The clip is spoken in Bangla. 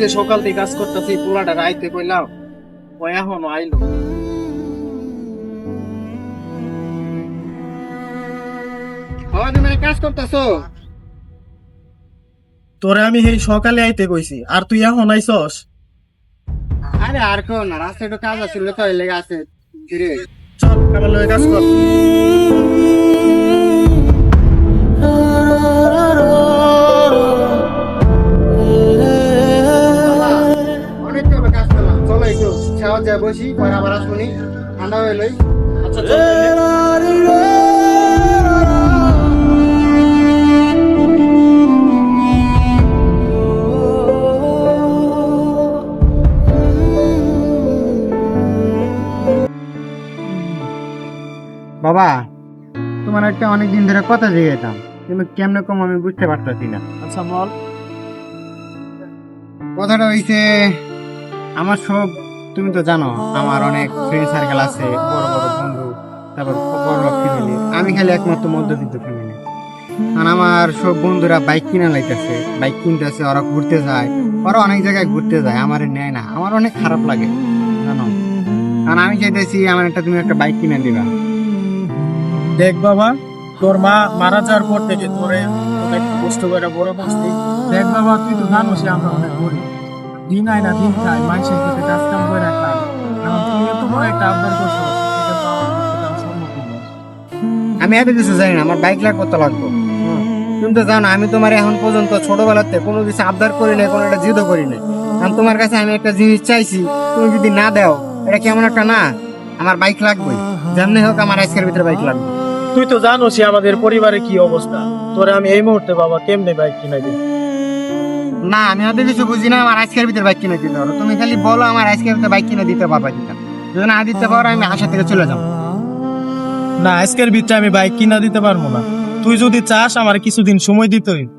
যে সকাল থেকে কাজ করতেছি, পোলাটা রাইতে কইলাম ও এখনো আইলো। বাবা তুমি মানে কাজ করতেছো? তোরে আমি এই সকালে আইতে কইছি, আর তুই এখন আইছস? আরে আর কেউ না, রাস্তায় একটু কাজ আছে তো লেগে আছে ধীরে। চল আমার লগে কাজ কর। অনেক কাজ করলাম, চলো একটু ছাওয়া যায় বসি, পরে আবার আসবনি, ঠান্ডা হয়ে লই। আচ্ছা চল তাইলে। বাবা তোমার একটা অনেকদিন ধরে কথা জিজ্ঞাসা, কিন্তু কেমনে কম আমি বুঝতে পারতেছি না। আচ্ছা বল। কথাটা হইছে, আমার সব তুমি তো জানো আমার অনেক ফ্রেন্ড সার্কেল আছে, বড় বড় বন্ধু, তারপর বড় ফ্যামিলি। আমি খালি একমাত্র মধ্যবিত্ত ফ্যামিলি। কারণ আমার সব বন্ধুরা বাইক কিনা লাইতেছে, বাইক কিনতেছে, ওরা ঘুরতে যায়, ওরা অনেক জায়গায় ঘুরতে যায়, আমার নেয় না। আমার অনেক খারাপ লাগে জানো, কারণ আমি চাইতেছি আমার তুমি একটা বাইক কিনে দিবা। দেখ বাবা, তোর মা মারা যাওয়ার পর থেকে তোরে অনেক কষ্ট করে বড় করছি। দেখ বাবা, তুই তো জানোস যে আমরা অনেক গরিব, দিন আয় না দিন খাই, মানুষের কাছে কাজ কাম করে খাই। এখন তুই এত বড় একটা আবদার করছিস, এটা তো আমার পক্ষে দেওয়া সম্ভব না। আমি এত কিছু জানি না, আমার বাইক লাগবে তো লাগবো। তুমি তো জানো আমি তোমার এখন পর্যন্ত ছোটবেলাতে কোনো কিছু আবদার করি নাই, কোনো একটা জিদও করি নাই। কারণ তোমার কাছে আমি একটা জিনিস চাইছি, তুমি যদি না দাও, এটা কেমন একটা না। আমার বাইক লাগবে, যেমনি হোক আমার আজকের ভিতরে বাইক লাগবে। তুই তো জানোসই আমাদের পরিবারে কি অবস্থা। তোরে আমি এই মুহূর্তে বাবা কেমনে বাইক কিনে দিই? না আমি অত কিছু বুঝি না, আমার আজকের ভিতরে বাইক কিনে দিতে পারো। তুমি খালি বলো আমার আজকের ভিতরে বাইক কিনে দিতে পারবা কিনা। যদি না দিতে পারো আমি আশা থেকে চলে যাবো। না, আজকের ভিতরে আমি বাইক কিনা দিতে পারবো না। তুই যদি চাস আমার কিছুদিন সময় দিতে হইব।